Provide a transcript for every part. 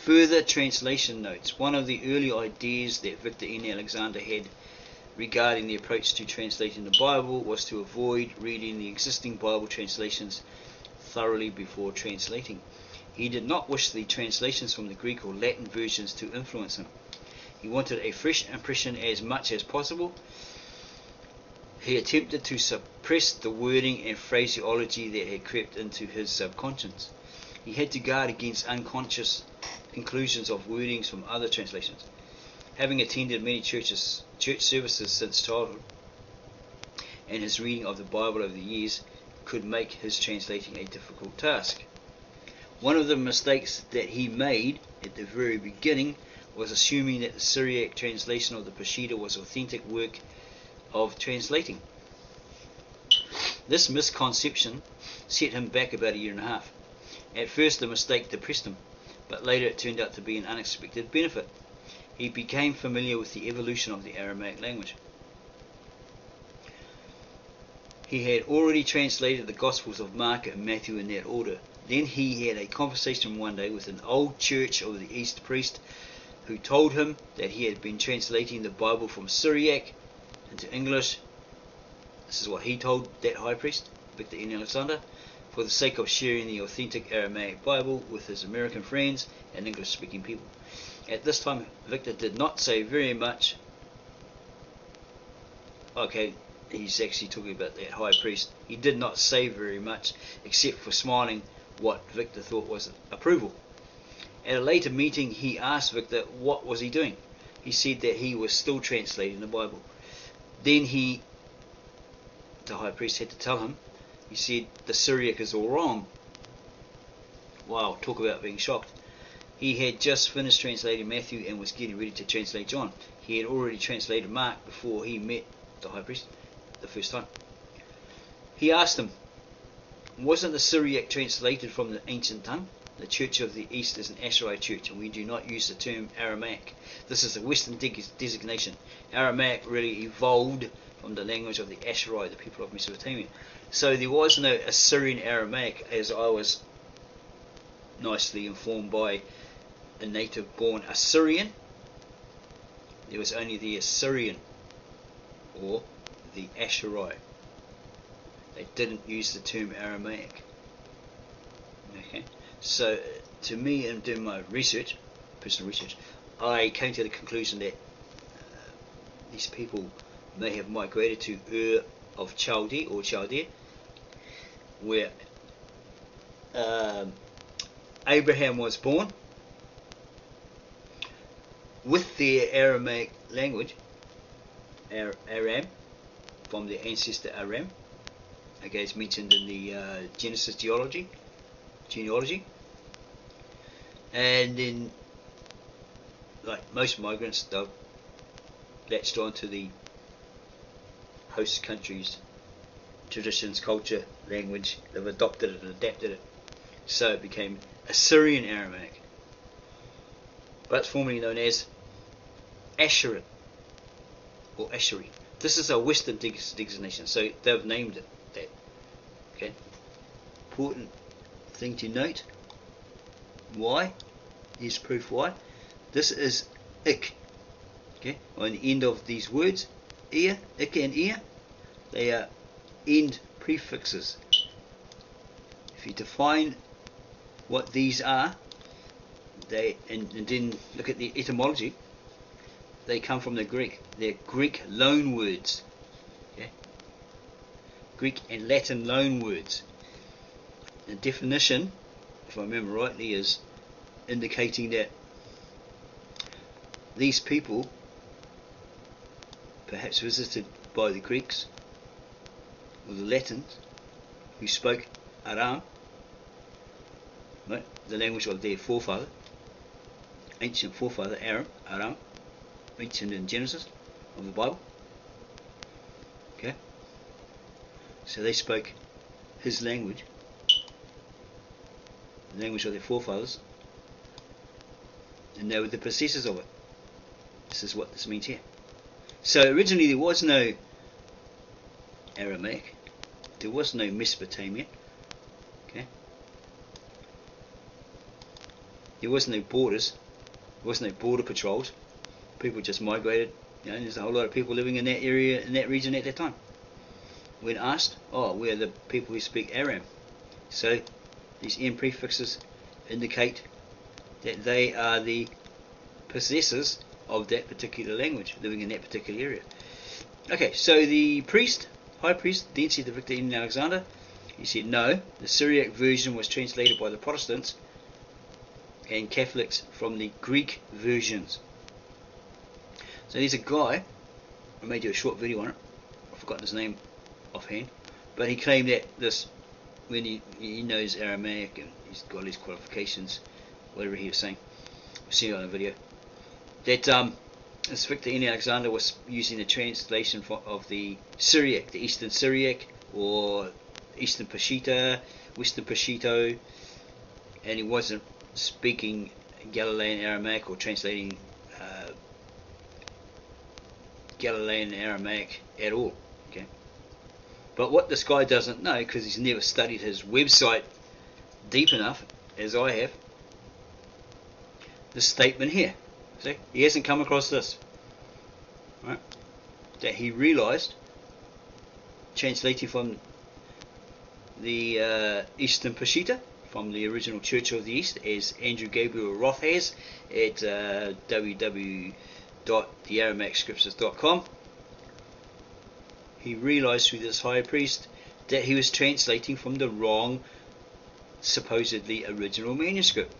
Further translation notes. One of the early ideas that Victor N. Alexander had regarding the approach to translating the Bible was to avoid reading the existing Bible translations thoroughly before translating. He did not wish the translations from the Greek or Latin versions to influence him. He wanted a fresh impression as much as possible. He attempted to suppress the wording and phraseology that had crept into his subconscious. He had to guard against unconscious inclusions of wordings from other translations. Having attended many church services since childhood, and his reading of the Bible over the years could make his translating a difficult task. One of the mistakes that he made at the very beginning was assuming that the Syriac translation of the Peshitta was authentic work of translating. This misconception set him back about a year and a half. At first the mistake depressed him, but later it turned out to be an unexpected benefit. He became familiar with the evolution of the Aramaic language. He had already translated the Gospels of Mark and Matthew in that order. Then he had a conversation one day with an old Church of the East priest who told him that he had been translating the Bible from Syriac into English. This is what he told that high priest, Victor N. Alexander, for the sake of sharing the authentic Aramaic Bible with his American friends and English-speaking people. At this time, Victor did not say very much. Okay, he's actually talking about that high priest. He did not say very much, except for smiling what Victor thought was approval. At a later meeting, he asked Victor what was he doing. He said that he was still translating the Bible. Then the high priest had to tell him, he said, the Syriac is all wrong. Wow, talk about being shocked. He had just finished translating Matthew and was getting ready to translate John. He had already translated Mark before he met the high priest the first time. He asked him, wasn't the Syriac translated from the ancient tongue? The Church of the East is an Asherite church, and we do not use the term Aramaic. This is a Western designation. Aramaic really evolved from the language of the Asherite, the people of Mesopotamia. So there was no Assyrian Aramaic, as I was nicely informed by a native-born Assyrian. There was only the Assyrian, or the Asherite. They didn't use the term Aramaic. Okay, so to me, in doing my research, personal research, I came to the conclusion that these people may have migrated to Ur of Chaldea, or Chaldea, where Abraham was born, with their Aramaic language, Aram, from their ancestor Aram. Okay, it's mentioned in the Genesis genealogy, and then, like most migrants, they've latched on to the host country's traditions, culture, language. They've adopted it and adapted it, so it became Assyrian Aramaic, but it's formerly known as Assyrian or Asheri. This is a Western designation, so they've named it that. Okay, important thing to note. Why? Here's proof why. This is ik. Okay, on the end of these words, ear, ik and ear, they are end prefixes. If you define what these are, and then look at the etymology, they come from the Greek. They're Greek loan words. Okay? Greek and Latin loan words. The definition, if I remember rightly, is indicating that these people, perhaps visited by the Greeks or the Latins, who spoke Aram, right, the language of their forefather, ancient forefather Aram, mentioned in Genesis of the Bible. Okay, so they spoke his language, the language of their forefathers, and they were the possessors of it. This is what this means here. So originally there was no Aramaic, there was no Mesopotamian. Okay, There was no borders. There was no border patrols. People just migrated. There's a whole lot of people living in that area, in that region at that time. When asked, we're the people who speak Aram. So these N prefixes indicate that they are the possessors of that particular language, living in that particular area. Okay, so the high priest, then said to Victor N. Alexander, he said, no, the Syriac version was translated by the Protestants and Catholics from the Greek versions. So there's a guy, I may do a short video on it, I've forgotten his name offhand, but he claimed that this, when he knows Aramaic and he's got his qualifications, whatever he was saying, we'll see it on the video, that this Victor N. Alexander was using the translation of the Syriac, the Eastern Syriac, or Eastern Peshitta, Western Peshito, and he wasn't speaking Galilean Aramaic or translating Galilean Aramaic at all. Okay, but what this guy doesn't know, because he's never studied his website deep enough, as I have, this statement here. See, he hasn't come across this, right? That he realized, translating from the Eastern Peshitta, from the original Church of the East, as Andrew Gabriel Roth has at www.thearamacscriptures.com. He realized through this high priest that he was translating from the wrong, supposedly original manuscript.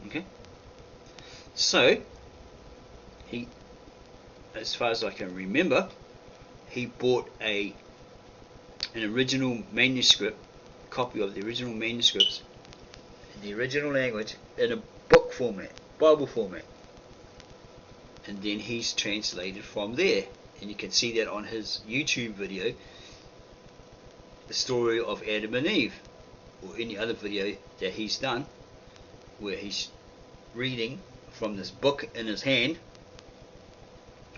Okay? So, he, as far as I can remember, he bought an original manuscript, copy of the original manuscripts in the original language in a book format, Bible format, and then he's translated from there. And you can see that on his YouTube video, the story of Adam and Eve, or any other video that he's done where he's reading from this book in his hand,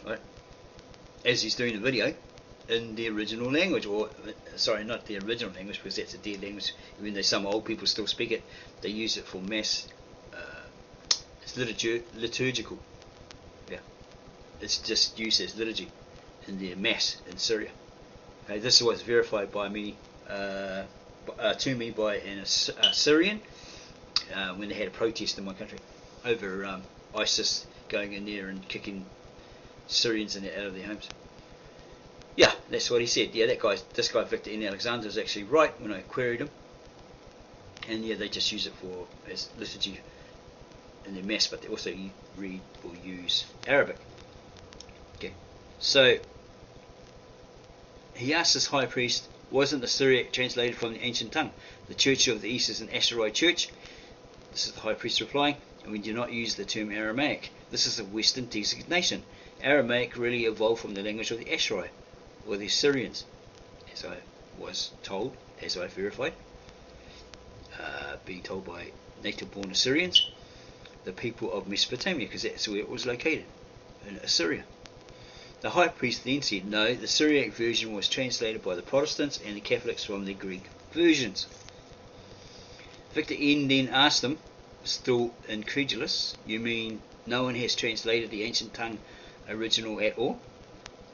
right, as he's doing the video, in the original language, or sorry, not the original language, because that's a dead language. Even though some old people still speak it, they use it for mass. It's liturgical. Yeah, it's just used as liturgy in the mass in Syria. Okay, this was verified by me, to me by a Syrian when they had a protest in my country over ISIS going in there and kicking Syrians out of their homes. Yeah, that's what he said. Yeah, this guy Victor N. Alexander is actually right when I queried him. And yeah, they just use it for as liturgy in their mass, but they also read or use Arabic. Okay, so he asked this high priest, wasn't the Syriac translated from the ancient tongue? The Church of the East is an Asherite church. This is the high priest replying, and we do not use the term Aramaic. This is a Western designation. Aramaic really evolved from the language of the Asherite, or the Assyrians, as I was told, as I verified, being told by native-born Assyrians, the people of Mesopotamia, because that's where it was located, in Assyria. The high priest then said, no, the Syriac version was translated by the Protestants and the Catholics from the Greek versions. Victor N. then asked him, still incredulous, you mean no one has translated the ancient tongue original at all?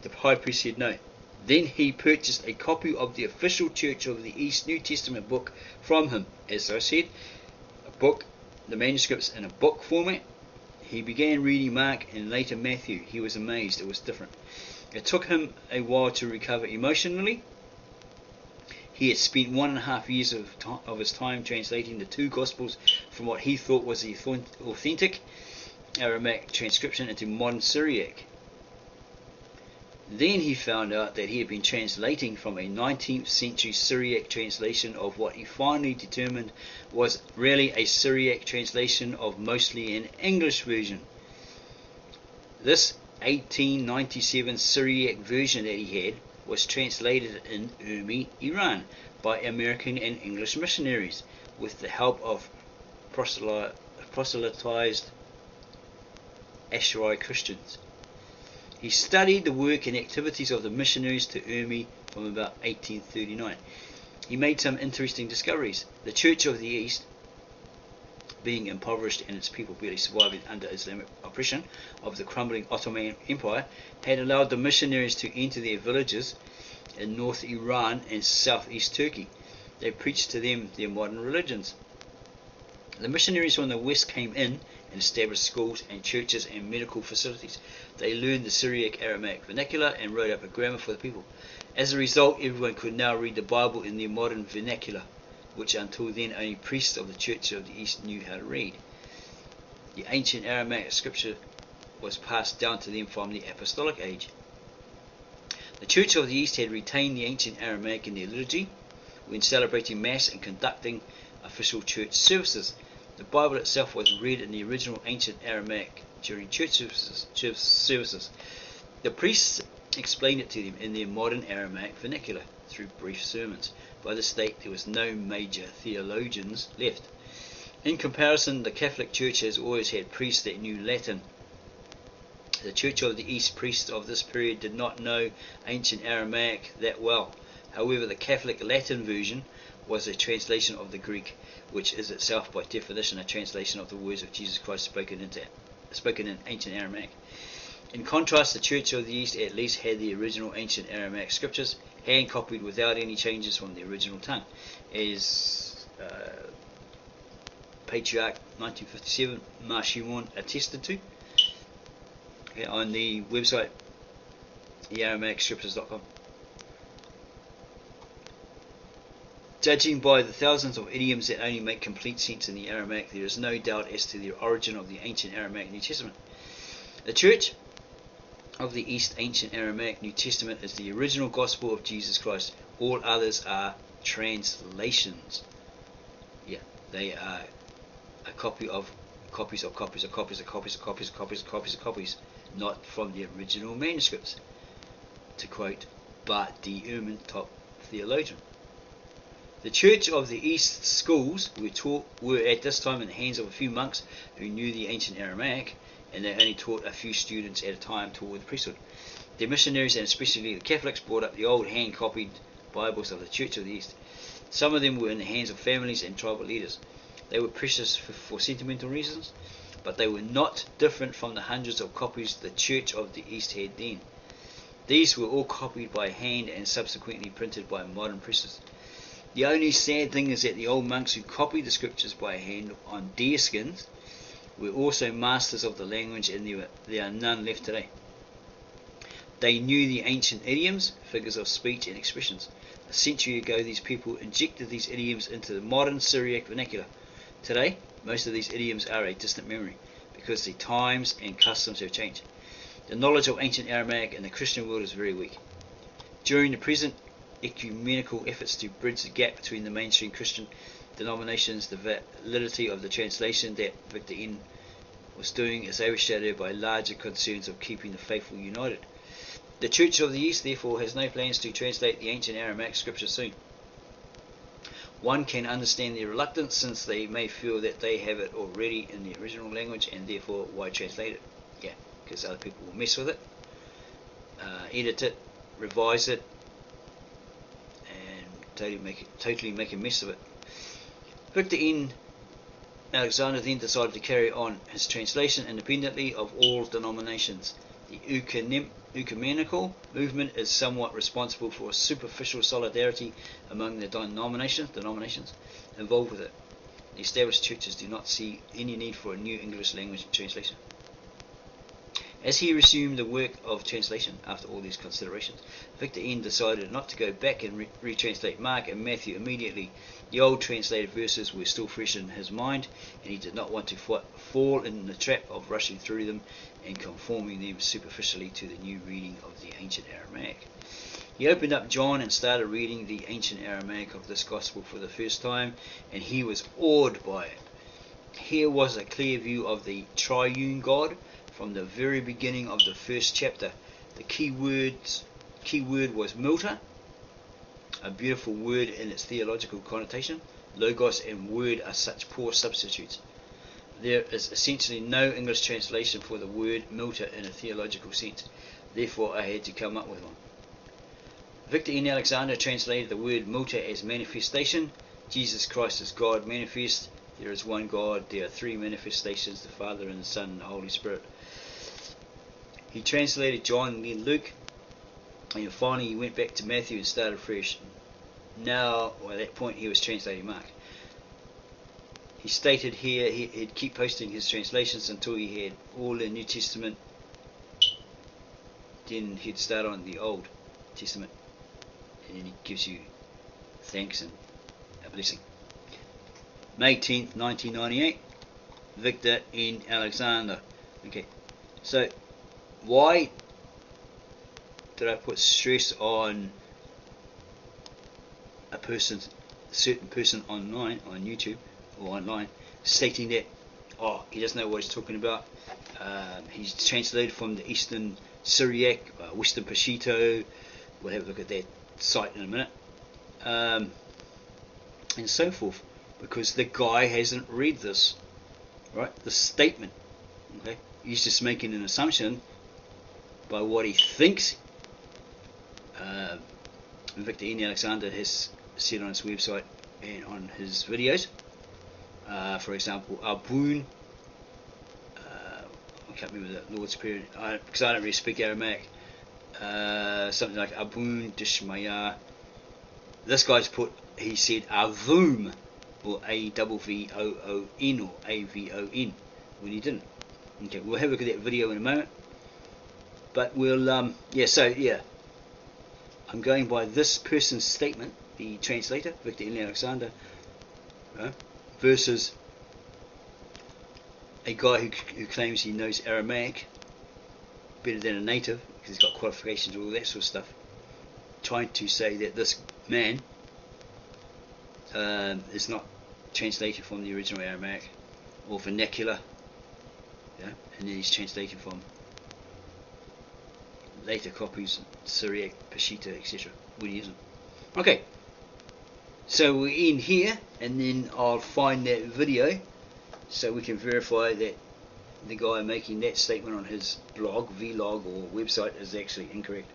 The high priest said no. Then he purchased a copy of the official Church of the East New Testament book from him. As I said, a book, the manuscripts in a book format. He began reading Mark and later Matthew. He was amazed. It was different. It took him a while to recover emotionally. He had spent 1.5 years of his time translating the two Gospels from what he thought was the authentic Aramaic transcription into modern Syriac. Then he found out that he had been translating from a 19th century Syriac translation of what he finally determined was really a Syriac translation of mostly an English version. This 1897 Syriac version that he had was translated in Urmi, Iran by American and English missionaries with the help of proselytized Asherite Christians. He studied the work and activities of the missionaries to Urmi from about 1839. He made some interesting discoveries. The Church of the East being impoverished and its people barely surviving under Islamic oppression of the crumbling Ottoman Empire, had allowed the missionaries to enter their villages in North Iran and southeast Turkey. They preached to them their modern religions. The missionaries from the west came in and established schools and churches and medical facilities. They learned the Syriac Aramaic vernacular and wrote up a grammar for the people. As a result, everyone could now read the Bible in their modern vernacular, which until then only priests of the Church of the East knew how to read. The ancient Aramaic scripture was passed down to them from the Apostolic Age. The Church of the East had retained the ancient Aramaic in their liturgy when celebrating Mass and conducting official church services. The Bible itself was read in the original ancient Aramaic during church services. The priests explained it to them in their modern Aramaic vernacular through brief sermons. By this date, there was no major theologians left. In comparison, the Catholic Church has always had priests that knew Latin. The Church of the East priests of this period did not know ancient Aramaic that well. However, the Catholic Latin version was a translation of the Greek, which is itself by definition a translation of the words of Jesus Christ spoken in ancient Aramaic. In contrast, the Church of the East at least had the original ancient Aramaic scriptures, hand-copied without any changes from the original tongue, as Patriarch 1957 Marshimon attested to on the website thearamaicScriptures.com. Judging by the thousands of idioms that only make complete sense in the Aramaic, there is no doubt as to the origin of the ancient Aramaic New Testament. The Church of the East Ancient Aramaic New Testament is the original gospel of Jesus Christ. All others are translations. Yeah, they are a copy of copies, not from the original manuscripts, to quote Bart D. Ehrman, top theologian. The Church of the East schools were at this time in the hands of a few monks who knew the ancient Aramaic, and they only taught a few students at a time toward the priesthood. The missionaries, and especially the Catholics, brought up the old hand-copied Bibles of the Church of the East. Some of them were in the hands of families and tribal leaders. They were precious for sentimental reasons, but they were not different from the hundreds of copies the Church of the East had then. These were all copied by hand and subsequently printed by modern presses. The only sad thing is that the old monks who copied the scriptures by hand on deerskins were also masters of the language, and there are none left today. They knew the ancient idioms, figures of speech and expressions. A century ago, these people injected these idioms into the modern Syriac vernacular. Today, most of these idioms are a distant memory, because the times and customs have changed. The knowledge of ancient Aramaic in the Christian world is very weak. During the present ecumenical efforts to bridge the gap between the mainstream Christian denominations, the validity of the translation that Victor N. was doing is overshadowed by larger concerns of keeping the faithful united. The Church of the East, therefore, has no plans to translate the ancient Aramaic scriptures soon. One can understand their reluctance, since they may feel that they have it already in the original language, and therefore why translate it? Yeah, because other people will mess with it, edit it, revise it, totally make a mess of it. Victor N. Alexander then decided to carry on his translation independently of all denominations. The ecumenical movement is somewhat responsible for a superficial solidarity among the denominations involved with it. The established churches do not see any need for a new English language translation. As he resumed the work of translation after all these considerations, Victor N. decided not to go back and retranslate Mark and Matthew immediately. The old translated verses were still fresh in his mind, and he did not want to fall in the trap of rushing through them and conforming them superficially to the new reading of the ancient Aramaic. He opened up John and started reading the ancient Aramaic of this gospel for the first time, and he was awed by it. Here was a clear view of the triune God from the very beginning of the first chapter. The key word was milta, a beautiful word in its theological connotation. Logos and word are such poor substitutes. There is essentially no English translation for the word milta in a theological sense. Therefore, I had to come up with one. Victor N. Alexander translated the word milta as manifestation. Jesus Christ is God manifest. there is one God, there are three manifestations, the Father and the Son and the Holy Spirit. He translated John, then Luke, and finally he went back to Matthew and started fresh. Now, at that point, he was translating Mark. He stated here he'd keep posting his translations until he had all the New Testament. Then he'd start on the Old Testament, and then he gives you thanks and a blessing. May 10th, 1998, Victor N. Alexander. Okay, so why did I put stress on a certain person online, on YouTube or online, stating that he doesn't know what he's talking about? He's translated from the Eastern Syriac, Western Peshitta. We'll have a look at that site in a minute, and so forth, because the guy hasn't read this, right? The statement. Okay, he's just making an assumption by what he thinks. Victor N. Alexander has said on his website and on his videos. For example, Abun. I can't remember the Lord's Prayer because I don't really speak Aramaic. Something like Abun Dishmaya. This guy's he said Avum, or A-V-V-O-O-N, or A-V-O-N, when he didn't. Okay, we'll have a look at that video in a moment. But we'll, I'm going by this person's statement, the translator, Victor N. Alexander, versus a guy who claims he knows Aramaic better than a native, because he's got qualifications and all that sort of stuff, trying to say that this man is not translated from the original Aramaic or vernacular, and then he's translated from later copies, Syriac, Peshitta, etc. when he isn't. Okay, so we're in here, and then I'll find that video so we can verify that the guy making that statement on his blog, vlog, or website is actually incorrect.